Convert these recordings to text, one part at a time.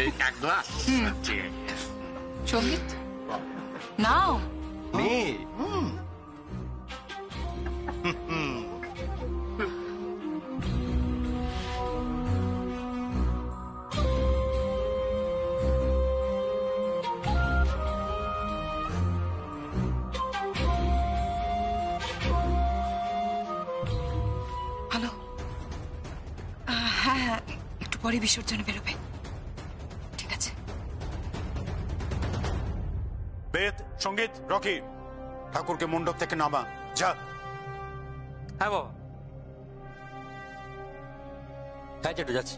এক গ্লাস। সঙ্গীত নাও। হ্যালো, হ্যাঁ হ্যাঁ, একটু পরে বিসর্জনে বেরোবে। ঠিক আছে। বেদ, সঙ্গীত, রকি, ঠাকুরকে মণ্ডপ থেকে নামা। যা। হ্যাঁ বাবা। হ্যাঁ চেটু যাচ্ছি।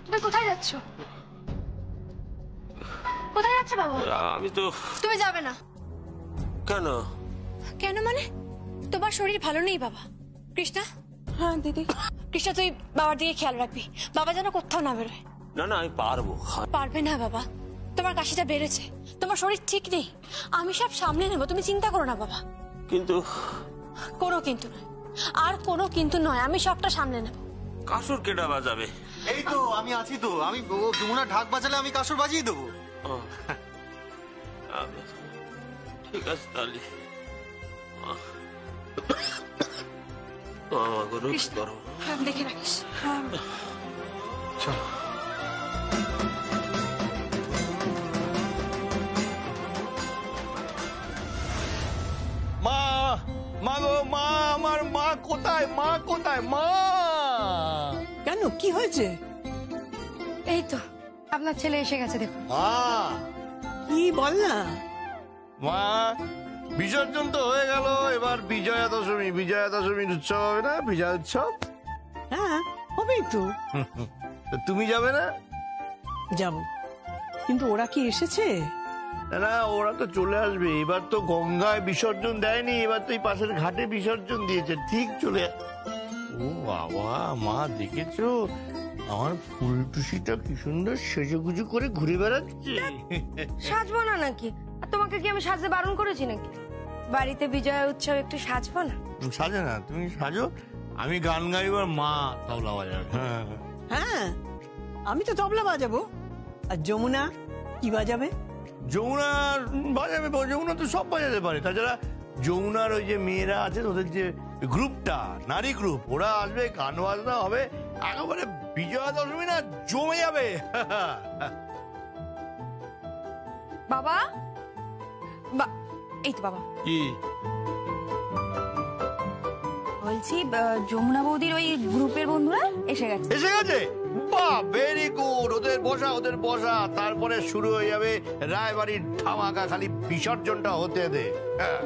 তুমি কোথায় যাচ্ছ? কোথায় যাচ্ছে বাবা? আমি তো। তুমি যাবে না। কেন? কেন মানে? তোমার শরীর ভালো নেই বাবা। কৃষ্ণা। হ্যাঁ দিদি। কৃষ্ণা, তুই বাবার দিকে খেয়াল রাখবি, বাবা যেন কোথাও না বেরোয়। না না, আমি পারবো। পারবে না বাবা, তোমার কাশিটা বেড়েছে, তোমার শরীর ঠিক নেই। আমি সব সামলে নেবো, তুমি চিন্তা করো না বাবা। কিন্তু কোনো কিন্তু নয়, আর কোনো কিন্তু নয়, আমি সবটা সামলে নেবো। কাসুর কেটা বাজাবে? এই তো আমি আছি তো, আমি যমুনা ঢাক বাজালে আমি কাসর বাজিয়ে দেবো। ঠিক আছে তাহলে। দেখে রাখিস। মা, মা গো মা, আমার মা কোথায়? মা কোথায়? মা কেন, কি হয়েছে? এই তো আপনার ছেলে এসে গেছে, দেখুন। মা, কি বল না। মা, বিসর্জন তো হয়ে গেল, এবার বিজয়া দশমী। বিজয়া দশমীর উৎসব হবে না? বিজয়া উৎসব। হ্যাঁ হবেই তো। তো তুমি যাবে না? যাব, কিন্তু ওরা কি এসেছে? না না, ওরা তো চলে আসবে। এবার তো গঙ্গায় বিসর্জন দেয়নি, এবার তো এই পাশের ঘাটে বিসর্জন দিয়েছে। ঠিক চলে। ও বাবা, মা দেখেছো আমার ফুল টুসিটা কি সুন্দর সেজেগুজু করে ঘুরে বেড়াচ্ছে। সাজবো না নাকি? আর তোমাকে কি আমি সাজতে বারণ করেছি নাকি? বাড়িতে বিজয়া উৎসব, একটু সাজবো না? সাজো না, তুমি সাজো, আমি গান গাইবার, মা তবলা বাজাবে। হ্যাঁ, আমি তো তবলা বাজাবো। আর যমুনা কি বাজাবে? যমুনা বাজাবে, যমুনা তো সব বাজাতে পারে। তাছাড়া যমুনার ওই যে মেয়েরা আছে, ওদের যে গ্রুপটা, নারী গ্রুপ, ওরা আসবে, গান বাজনা হবে, একেবারে বিজয়া দশমী না জমে যাবে। বাবা, এই তো বাবা। কি বলছি, যমুনা বৌদির ওই গ্রুপের বন্ধুরা এসে গেছে। এসে গেছে? বাহ, ভেরি গুড। ওদের বসা, ওদের বসা। তারপরে শুরু হয়ে যাবে রায়বাড়ির ধামাকা। খালি বিসর্জনটা হতে দে। হ্যাঁ।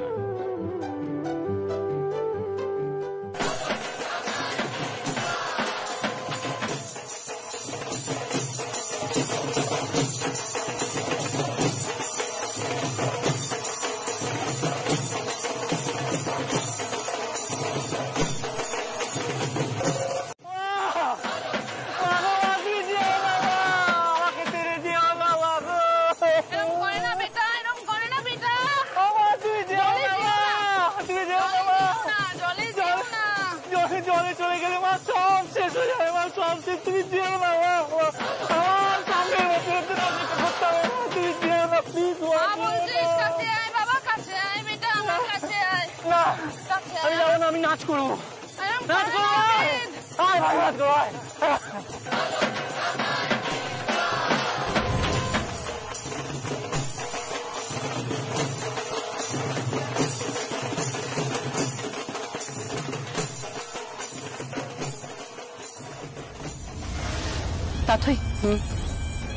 জলে চলে গেলে মা সব শেষ হয়ে যাবে। মা সব শেষ, তুমি যেও না। আমার সামনে তুমি যেও না প্লিজ। না, আমি যাবো না, আমি নাচ করবো। নাচ করবো, নাচ করবো।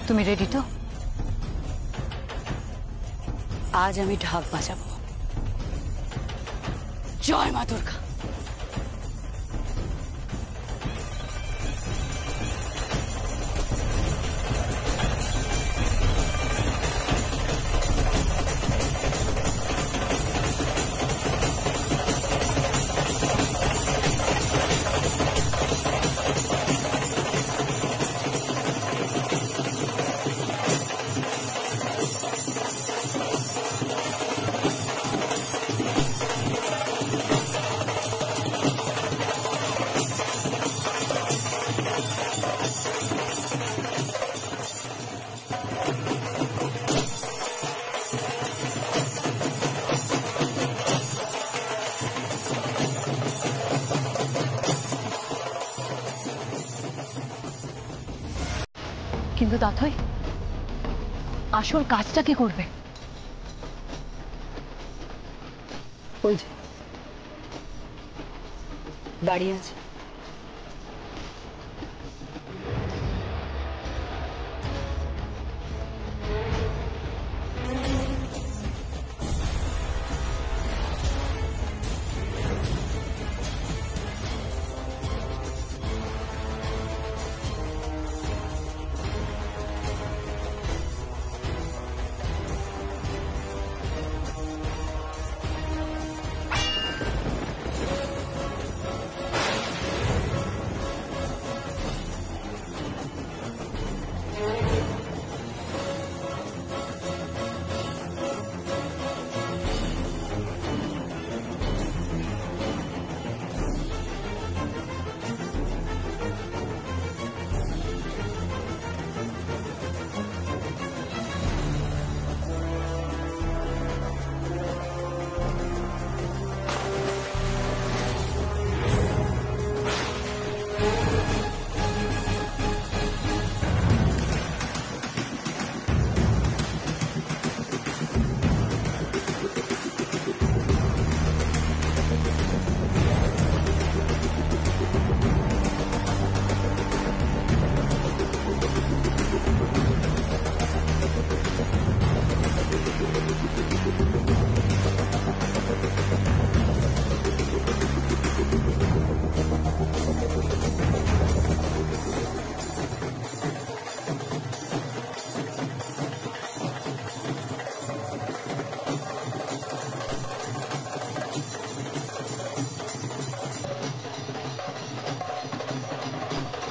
তুমি রেডি তো? আজ আমি ঢাক বাজাবো। জয় মা দুর্গা। কিন্তু দাথই, আসল কাজটা কি করবে? ওই যে দাঁড়িয়ে আছে।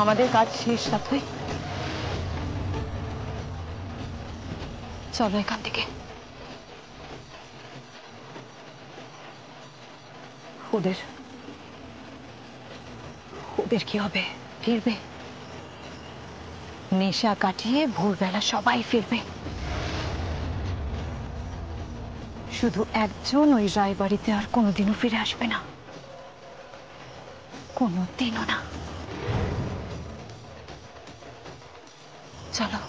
আমাদের কাজ শেষ দাথই, চলো এখান থেকে। ওদের কি হবে? ফিরবে, নেশা কাটিয়ে ভোরবেলা সবাই ফিরবে। শুধু একজন ওই রায়বাড়িতে আর কোনোদিনও ফিরে আসবে না, কোনোদিনও না। চলো।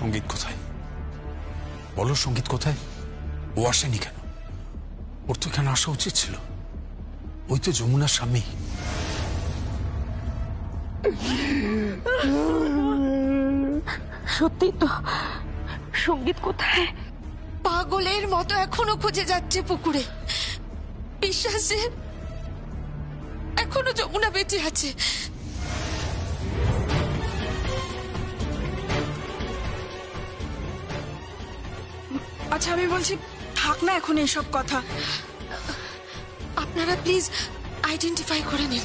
সঙ্গীত কোথায়? বলো সঙ্গীত কোথায়? ও আসেনি কেন? ওর তো এখানে আসা উচিত ছিল। ওই তো যমুনার স্বামী। সত্যি তো, সঙ্গীত কোথায়? পাগলের মতো এখনো খুঁজে যাচ্ছে পুকুরে। বিশ্বাস যে এখনো যমুনা বেঁচে আছে। আচ্ছা আমি বলছি, থাক না এখন এসব কথা। আপনারা প্লিজ আইডেন্টিফাই করে নিন।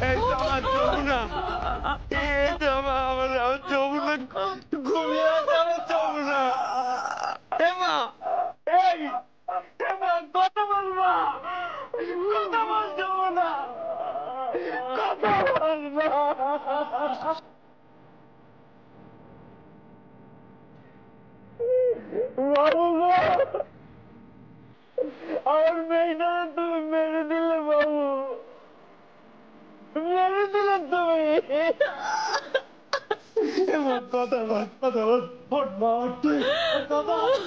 এই তো আমার যমুনা, এই তো আমার যমুনা, ঘুমিয়ে আছে আমার যমুনা। হেমা, এই হেমা, কথা বলবা, কথা বল যমুনা, কথা বলবা। বাবু গো, আমার মেয়েটা তুমি মেরে দিলে বাবু, মেরে দিলে তুমি। কথা বল, কথা বল, ফট মা, তুই কথা বল।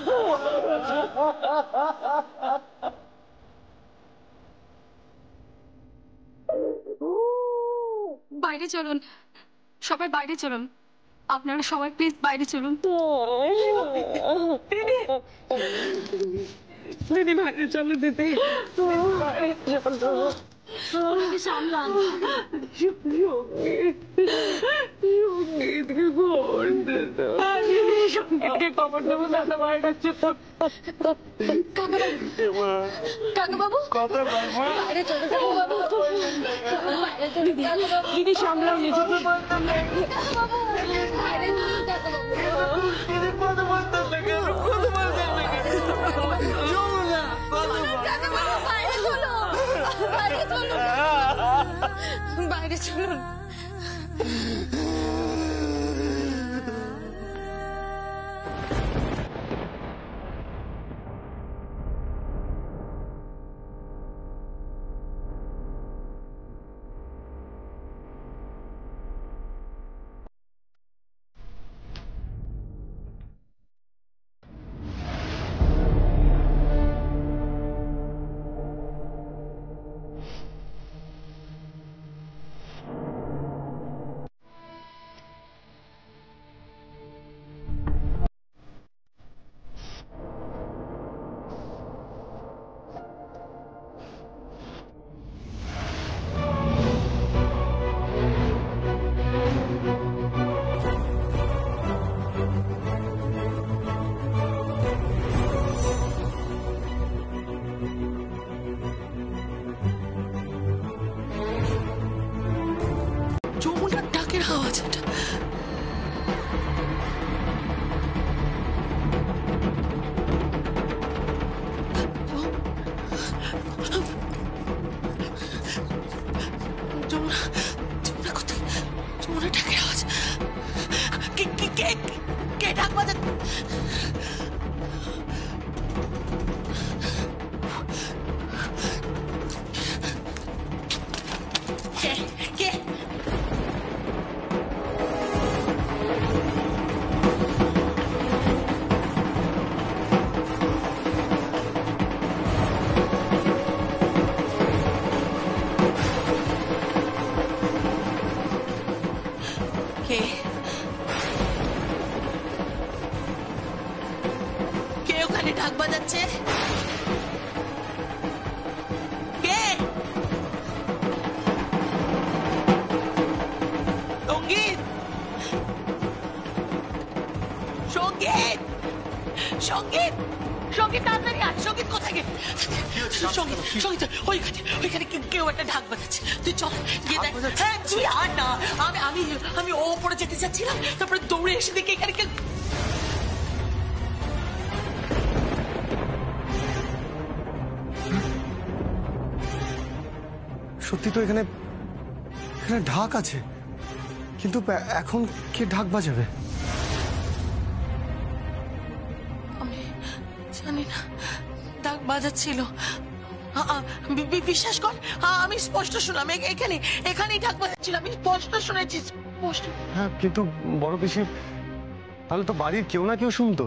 বাইরে চলুন, সবাই বাইরে চলুন, আপনারা সবাই প্লিজ বাইরে চলুন। দিদি বাইরে চলো, দিদি বাইরে চলো। সামলান। সঙ্গীতকে খবর দে তো। সঙ্গীতকে খবর দেবো, দাদা বাইরে যাচ্ছে তো। কাকাবাবু কথা বল মা। বাইরে চলে যাবো বাবু। বাইরে চলে দিদি সামলাও নিজেকে। কাকাবাবু বাইরে চলুন, কাকাবাবু। দিদি কথা বলতে থাকে, কথা বলতে থাকে। যমুনা, কথা বল। কাকাবাবু বাইরে চলো, বাইরে চলুন, বাইরে চলুন। যমুনার ডাকের আওয়াজ এটা। যমুনা, যমুনা কোথায়? যমুনা ডাকের আওয়াজ। কে কে কে কে ডাক বাজা? কে কে? কে কে ওখানে ঢাক বাজাচ্ছে? কে? সঙ্গীত, সঙ্গীত, সঙ্গীত, সঙ্গীত তাড়াতাড়ি আয়। সঙ্গীত কোথায় গে? সঙ্গীত, সঙ্গীত ওইখানে, ওইখানে কেউ একটা ঢাক বাজাচ্ছে। তুই চল গিয়ে দেখ। হ্যাঁ তুই আর না, আমি আমি আমি ওপরে যেতে চাচ্ছিলাম, তারপরে দৌড়ে এসে দেখি এখানে কেউ। সত্যি তো এখানে এখানে ঢাক আছে, কিন্তু এখন কে ঢাক বাজাবে? আমি জানি না, ঢাক বাজাচ্ছিল। বিশ্বাস কর, আমি স্পষ্ট শুনলাম। এখানেই ঢাক বাজাচ্ছিল, আমি স্পষ্ট শুনেছি, স্পষ্ট। হ্যাঁ, কিন্তু বড় পিসি, তাহলে তো বাড়ির কেউ না কেউ শুনতো।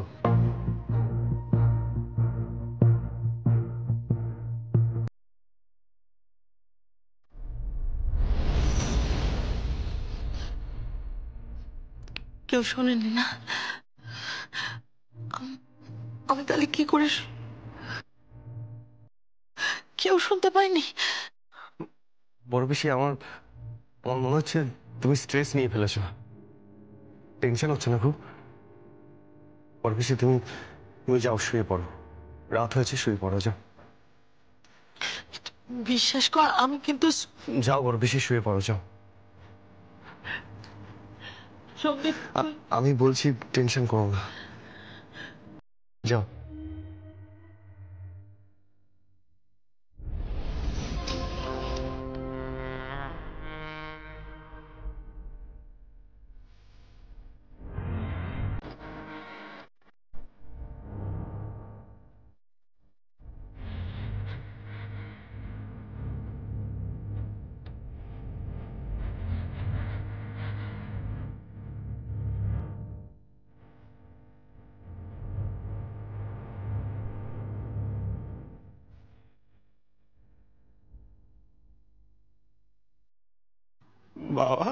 কেউ শোনেনি না? আমি তাহলে কি করে কেউ শুনতে পাইনি? বড় বেশি আমার আমার মনে হচ্ছে তুমি স্ট্রেস নিয়ে ফেলেছো, টেনশন হচ্ছে না খুব? বড় বেশি তুমি তুমি যাও, শুয়ে পড়ো, রাত হয়েছে, শুয়ে পড়ো, যাও। বিশ্বাস কর, আমি কিন্তু যাও বড় বেশি, শুয়ে পড়ো, যাও। সঙ্গীত, আমি বলছি টেনশন করো না, যাও। বাবা,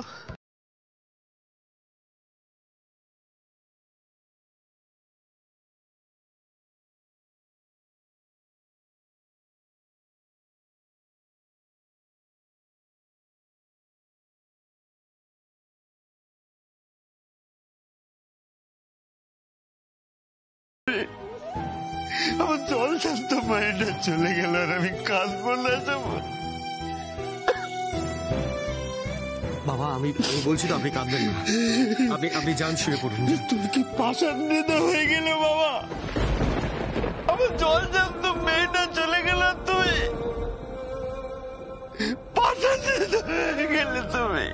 আমার জল শান্ত মাইন্ডটা চলে গেল, আর আমি কাঁদবো না যাবো। বাবা, আমি বলছি তো আপনি কাঁদবেন না, আপনি যান, শুয়ে পড়ুন। তুমি কি পাষাণ্ডিত হয়ে গেলে বাবা? আমার জল শান্ত মেয়েটা চলে গেল, তুই পাষাণ্ডিত হয়ে গেলে তুমি।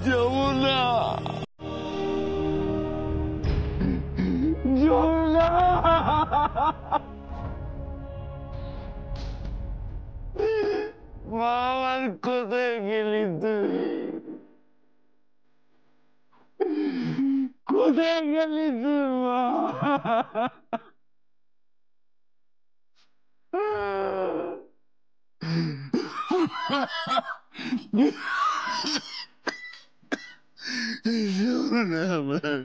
যমুনা, যমুনা, মা, আমার কোথায় গেলি তুই? কোথায় গেলি তুই মা? যমুনা আমার,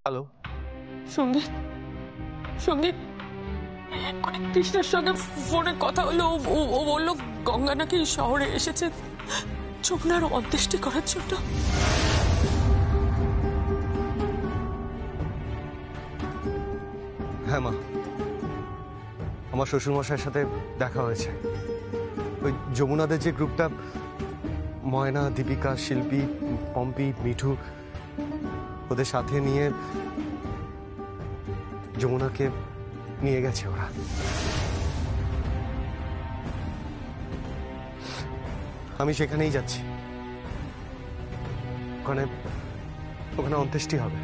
হ্যালো, সঙ্গীত, সঙ্গীত, এক্ষুনি কৃষ্ণের সঙ্গে ফোনে কথা হলো। ও বললো গঙ্গা নাকি শহরে এসেছে যমুনার অন্ত্যেষ্টি করার জন্য। হ্যাঁ মা, আমার শ্বশুরমশাইয়ের সাথে দেখা হয়েছে। ওই যমুনাদের যে গ্রুপটা, ময়না, দীপিকা, শিল্পী, পম্পি, মিঠু, ওদের সাথে নিয়ে যমুনাকে নিয়ে গেছে ওরা। আমি সেখানেই যাচ্ছি, ওখানে ওখানে অন্ত্যেষ্টি হবে।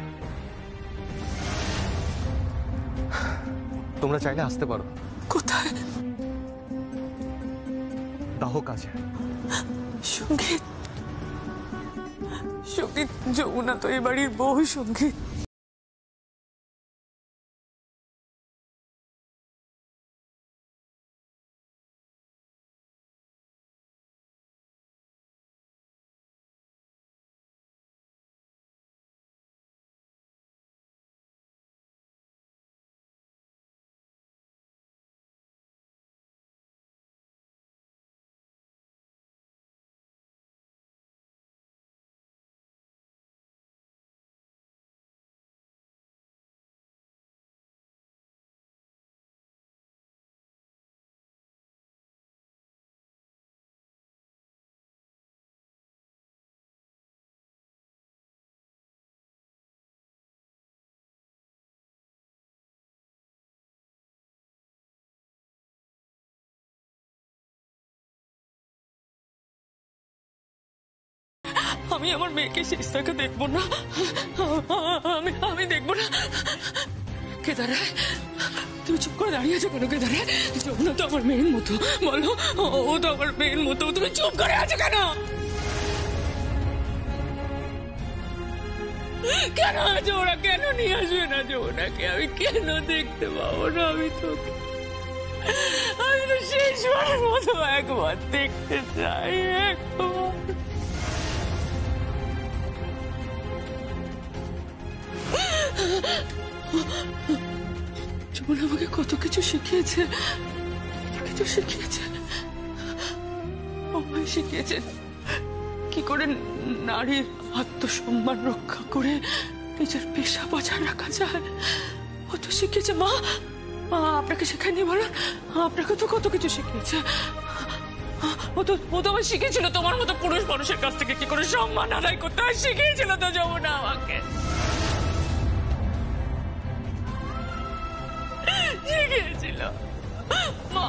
তোমরা চাইলে আসতে পারো। কোথায়? দাহ কাজে। সঙ্গীত, সঙ্গীত, যমুনা তো এ বাড়ির বউ। সঙ্গীত, আমি আমার মেয়েকে শেষ দেখা দেখবো না? আমি দেখবো না। কেদারে, তুমি চুপ করে দাঁড়িয়ে আছো কেন? কেদারে, যমুনা তো আমার মেয়ের মতো, বলো। ও তো আমার মেয়ের মতো, তুমি চুপ করে আছো কেন? কেন আছো? ওরা কেন নিয়ে আসবে না যমুনাকে? আমি কেন দেখতে পাবো না? আমি তো শেষবারের মতো একবার দেখতে চাই, একবার। যমুনা আমাকে কত কিছু শিখিয়েছে, আমায় শিখিয়েছে কি করে নারীর আত্মসম্মান রক্ষা করে নিজের পেশা বজায় রাখা যায়। ও তো শিখিয়েছে। মা আপনাকে শেখায়নি? বলো, আপনাকে তো কত কিছু শিখিয়েছে। ও তো আমায় শিখিয়েছিল তোমার মতো পুরুষ মানুষের কাছ থেকে কি করে সম্মান আদায় করতে হয়, শিখিয়েছিল তো যমুনা আমাকে, শিখিয়েছিল। মা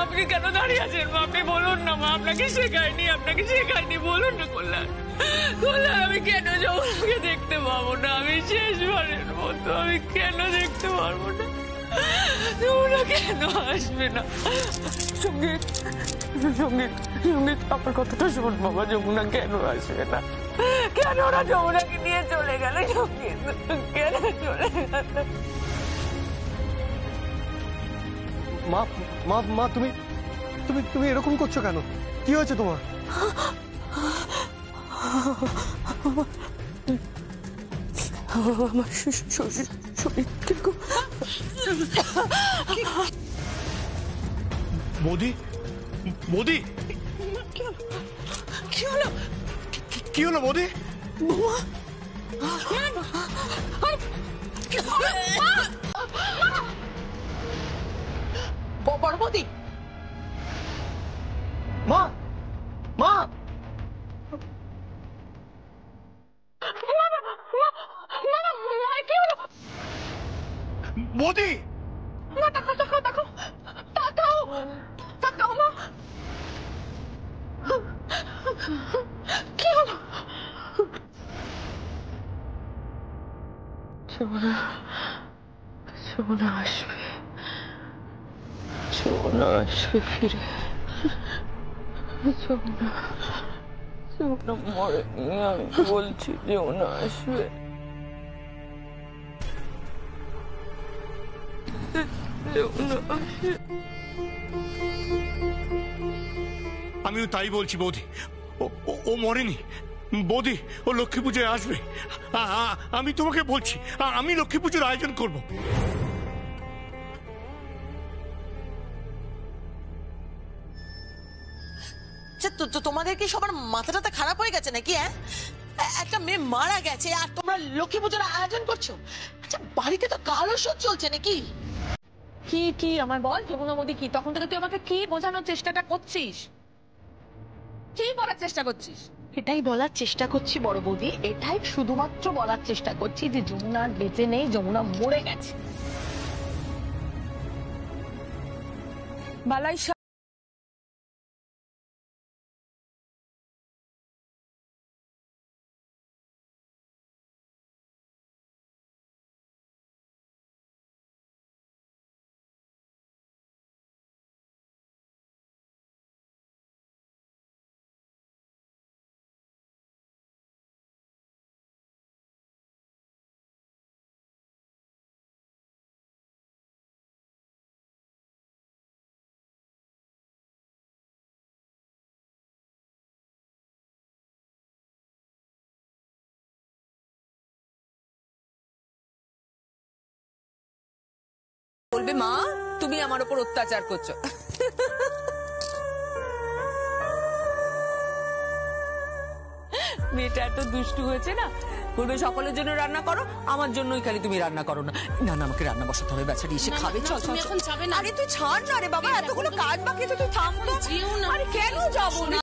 আপনি কেন দাঁড়িয়ে আছেন? মা আপনি বলুন না। মা আপনাকে শেখায়নি, বলুন না। কল্যাণ, আমি কেন যমুনাকে দেখতে পাবো না? আমি শেষবারের মতো আমি কেন দেখতে পারবো না? যমুনা কেন আসবে না? সঙ্গীত, আমার কথাটা শোন বাবা। যমুনা কেন আসবে না? কেন ওরা যমুনাকে নিয়ে চলে গেল? সঙ্গীত, কেন চলে গেল? মা তুমি তুমি তুমি এরকম করছো কেন? কি হয়েছে তোমার? আমার শরীর কিরকম। মোদি, কি হলো মোদি? বড় বৌদি, মা মোদি, তাকাও মা। কি হলো? যমুনা আসবে ফিরে। যমুনা মরেনি, আমি বলছি যমুনা আসবে। আমিও তাই বলছি বৌদি। ও মরেনি বৌদি, ও লক্ষ্মী পুজোয় আসবে। আমি তোমাকে বলছি, আমি লক্ষ্মী পুজোর আয়োজন করব। তোমাদের কি সবার মাথাটা খারাপ হয়ে গেছে নাকি? একটা মেয়ে মারা গেছে আর তোমরা লক্ষ্মী পুজোর আয়োজন করছো? আচ্ছা, বাড়িতে তো কালো শোধ চলছে নাকি? কি আমার বল যমুনা মোদি, কি তখন থেকে তুই আমাকে কি বোঝানোর চেষ্টাটা করছিস? কি বলার চেষ্টা করছিস? এটাই বলার চেষ্টা করছি বড় বৌদি, এটাই শুধুমাত্র বলার চেষ্টা করছি যে যমুনা বেঁচে নেই, যমুনা মরে গেছে। বালাই বলবে মা তুমি আমার উপর অত্যাচার করছো। মেয়েটা এত দুষ্টু হয়েছে না, বলবে সকলের জন্য রান্না করো, আমার জন্যই খালি তুমি রান্না করো না। না আমাকে রান্না বসাতে হবে, বেচারি এসে খাবে। চল চল এখন যাবে না। আরে তুই ছাড় না রে বাবা, এতগুলো কাজ বাকি, তুই থাম তো। আরে কেন যাবো না?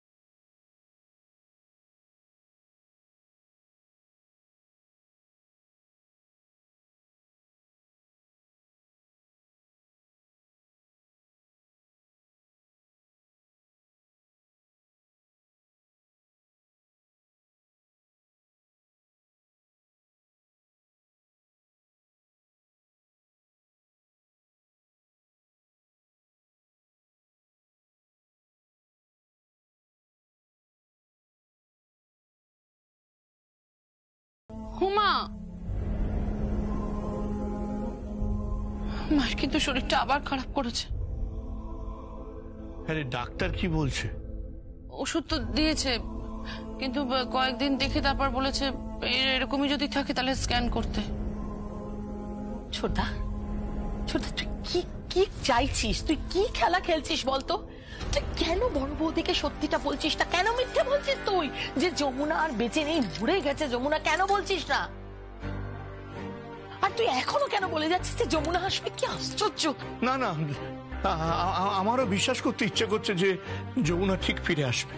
হুমা, মার কিন্তু শরীরটা আবার খারাপ করেছে। আরে ডাক্তার কি বলছে? ওষুধ তো দিয়েছে, কিন্তু কয়েকদিন দেখে তারপর বলেছে এরকমই যদি থাকে তাহলে স্ক্যান করতে। ছোটদা, ছোটদা তুই কি কি চাইছিস? তুই কি খেলা খেলছিস বলতো? তুই কেন বড় বৌদিকে সত্যিটা বলছিস না? কেন মিথ্যে বলছিস তুই যে যমুনা আর বেঁচে নেই, মরে গেছে যমুনা? কেন বলছিস না? আর তুই এখনো কেন বলে যাচ্ছিস যে যমুনা আসবে? কি আশ্চর্য! না না, আমারও বিশ্বাস করতে ইচ্ছে করছে যে যমুনা ঠিক ফিরে আসবে।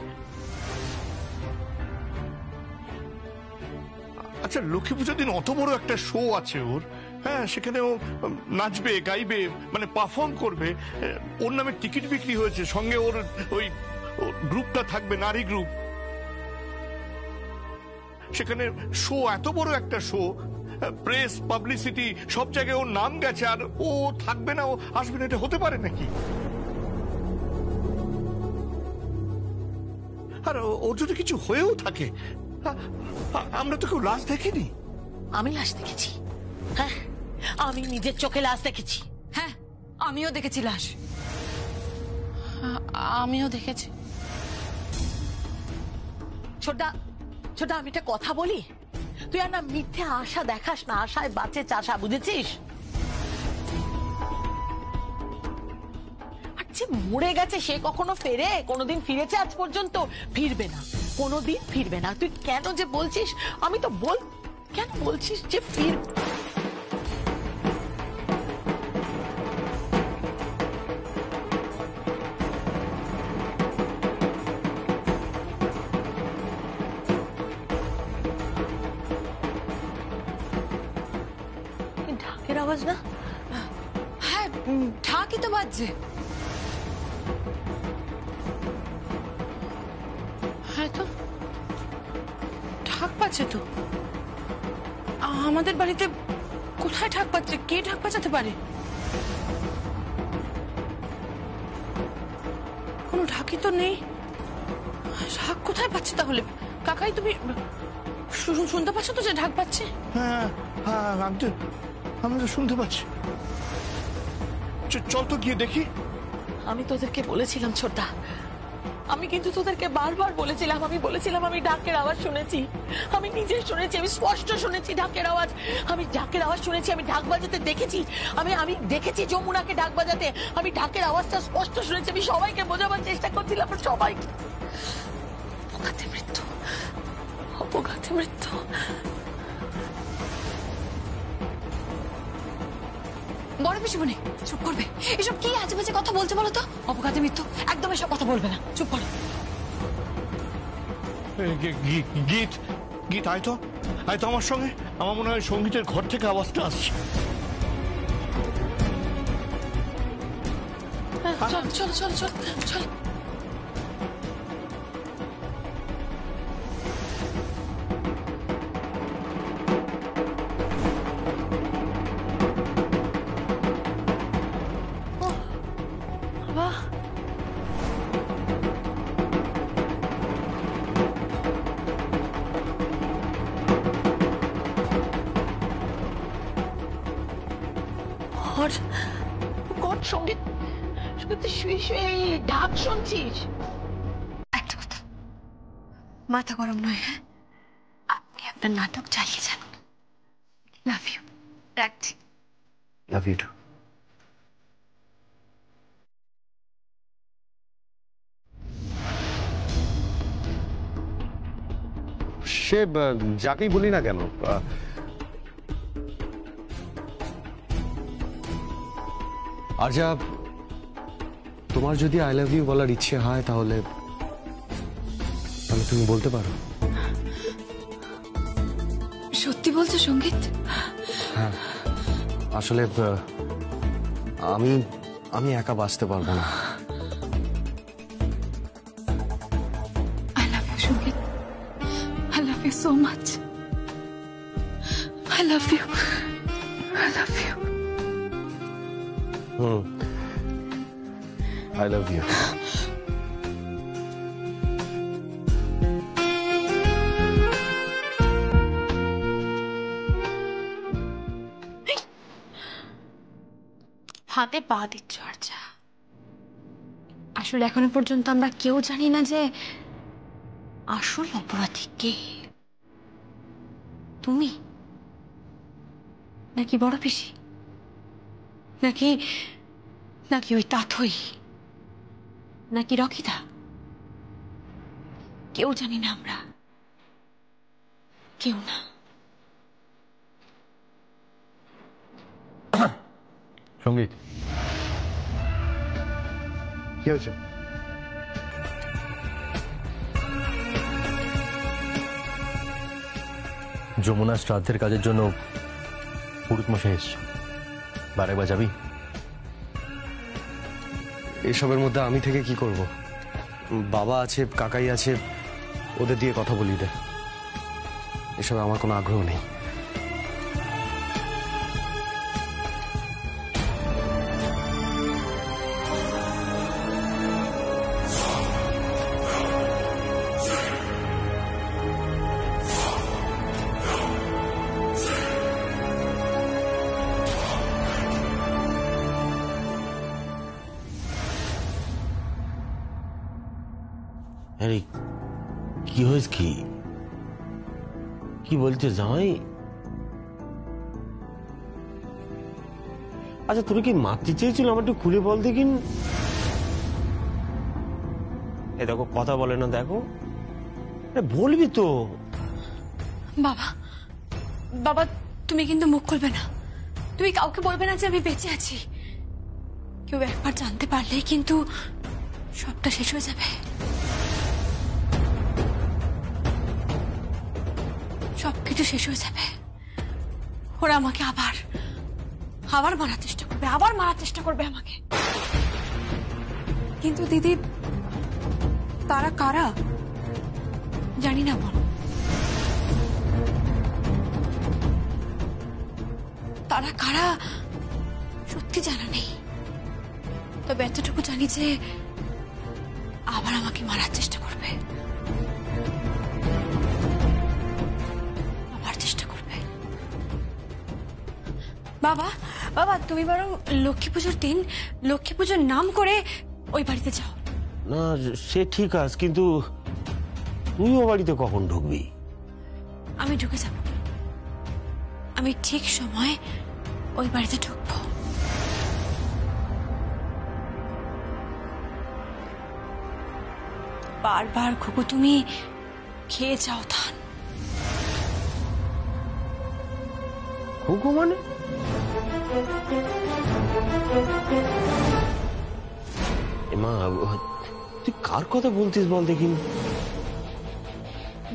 আচ্ছা, লক্ষ্মী পুজোর দিন অত বড় একটা শো আছে ওর, হ্যাঁ, সেখানে ও নাচবে, গাইবে, মানে পারফর্ম করবে। ওর নামে টিকিট বিক্রি হয়েছে, সঙ্গে ওর ওই গ্রুপটা থাকবে, নারী গ্রুপ। সেখানে শো, এত বড় একটা শো, প্রেস, পাবলিসিটি, সব জায়গায় ওর নাম গেছে, আর ও থাকবে না, ও আসবে না, এটা হতে পারে নাকি? আর ওর যদি কিছু হয়েও থাকে, আমরা তো কেউ লাশ দেখিনি। আমি লাশ দেখেছি, হ্যাঁ, আমি নিজের চোখে লাশ দেখেছি। হ্যাঁ, আমিও দেখেছি লাশ। আমিও দেখেছি। ছোটদা, ছোটদা, আমি একটা কথা বলি, তুই আর না মিথ্যে আশা দেখাস না, আশায় বাঁচে চাষা, বুঝেছিস? আর যে মরে গেছে সে কখনো ফেরে? কোনোদিন ফিরেছে আজ পর্যন্ত? ফিরবে না, কোনোদিন ফিরবে না। তুই কেন যে বলছিস, আমি তো বল, কেন বলছিস যে ফির? ঢাকের আওয়াজ না? হ্যাঁ, ঢাকই তো বাজছে। হ্যাঁ তো, ঢাক পাচ্ছে তো। আমাদের বাড়িতে কোথায় ঢাক পাচ্ছে? কে ঢাক বাজাতে পারে? কোনো ঢাকই তো নেই। ঢাক কোথায় পাচ্ছে তাহলে? কাকাই, তুমি শুনতে পাচ্ছ তো যে ঢাক পাচ্ছে? হ্যাঁ হ্যাঁ, আমি তো শুনতে পাচ্ছি। চল তো গিয়ে দেখি। আমি তোদেরকে বলেছিলাম ছোটদা, আমি কিন্তু তোদেরকে বারবার বলেছিলাম, আমি বলেছিলাম আমি ঢাকের আওয়াজ শুনেছি, আমি নিজে শুনেছি, আমি স্পষ্ট শুনেছি ঢাকের আওয়াজ। আমি ঢাকের আওয়াজ শুনেছি, আমি ঢাক বাজাতে দেখেছি, আমি দেখেছি যমুনাকে ঢাক বাজাতে। আমি ঢাকের আওয়াজটা স্পষ্ট শুনেছি, আমি সবাইকে বোঝাবার চেষ্টা করছিলাম, সবাই। অপঘাতে মৃত্যু, অপঘাতে মৃত্যু। বড় পিসিমণি, চুপ করবে। এসব কি আজে বাজে কথা বলছে বলো তো? অপঘাতে মৃত্যু, একদম এসব কথা বলবে না, চুপ করো। গীত, গীত, আয় তো, আয় তো আমার সঙ্গে। আমার মনে হয় সঙ্গীতের ঘর থেকে আওয়াজটা আসছে। চল চল চল চল চল। সঙ্গীত, শুয়ে শুয়ে ঢাক শুনছিস? একটা কথা, মাথা গরম নয়, হ্যাঁ? আপনি আপনার নাটক চালিয়ে যান। লাভ ইউ, রাখছি। Love you two. সে যাকেই বলি না কেন, আর যা তোমার যদি আই লাভ ইউ বলার ইচ্ছে হয় তাহলে তুমি বলতে পারো। সত্যি বলছো সঙ্গীত? হ্যাঁ, আসলে আমি একা বাঁচতে পারবো না। I love you, সঙ্গীত। I love you so much. I love you. I love you. I love you. ফাঁদে পা দিচ্ছ আরজা। আসলে এখনো পর্যন্ত আমরা কেউ জানি না যে আসল অপরাধী কে, তুমি নাকি বড় পিসি, নাকি নাকি ওই তাথই, নাকি রকিদা, কেউ জানি না আমরা, কেউ না। সঙ্গীত, কি হয়েছে? যমুনা শ্রাদ্ধের কাজের জন্য পুরুত মশাই এসছে, বারেকবার যাবি? এসবের মধ্যে আমি থেকে কি করব? বাবা আছে, কাকাই আছে, ওদের দিয়ে কথা বলিয়ে দে। এসবে আমার কোনো আগ্রহ নেই। আরে কি হয়েছে? কি কি বলছে জামাই? আচ্ছা তুমি কি মারতে চেয়েছিল? আমার একটু খুলে বল দেখিন। এ দেখো কথা বলে না, দেখো বলবি তো। বাবা, বাবা তুমি কিন্তু মুখ খুলবে না, তুমি কাউকে বলবে না যে আমি বেঁচে আছি। কেউ একবার জানতে পারলেই কিন্তু সবটা শেষ হয়ে যাবে, সবকিছু শেষ হয়ে যাবে। ওরা আমাকে আবার আবার মারার চেষ্টা করবে, আবার মারার চেষ্টা করবে আমাকে। কিন্তু দিদি, তারা কারা জানি না বোন, তারা কারা সত্যি জানা নেই। তবে এতটুকু জানি যে আবার আমাকে মারার চেষ্টা করবে, আবার চেষ্টা করবে। বাবা, বাবা তুমি বরং লক্ষ্মী পুজোর দিন লক্ষ্মী পুজোর নাম করে ওই বাড়িতে যাও। না সে ঠিক আছে, কিন্তু তুই ও বাড়িতে কখন ঢুকবি? আমি ঢুকে যাব, আমি ঠিক সময় ওই বাড়িতে ঢুকবো। বারবার ঘুঘু তুমি খেয়ে যাও ধান। ঘুঘু মানে? মা তুই কার কথা বলতিস বল দেখিন।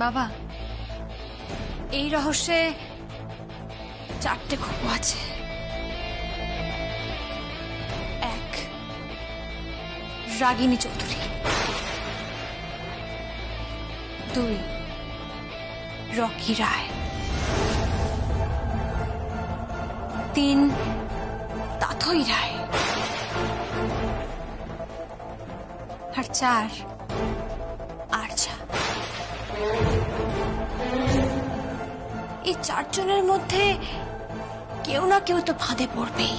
বাবা, এই রহস্যে 4টে ঘুঘু আছে। 1 রাগিনী চৌধুরী, 2 রকি রায়, 3 তাথই রায়, আর 4 আরজা। এই 4 জনের মধ্যে কেউ না কেউ তো ফাঁদে পড়বেই,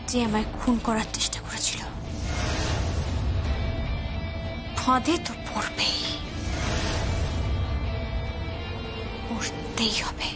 যে আমায় খুন করার চেষ্টা করেছিল। ফাঁদে তো পড়বেই, পড়তেই হবে।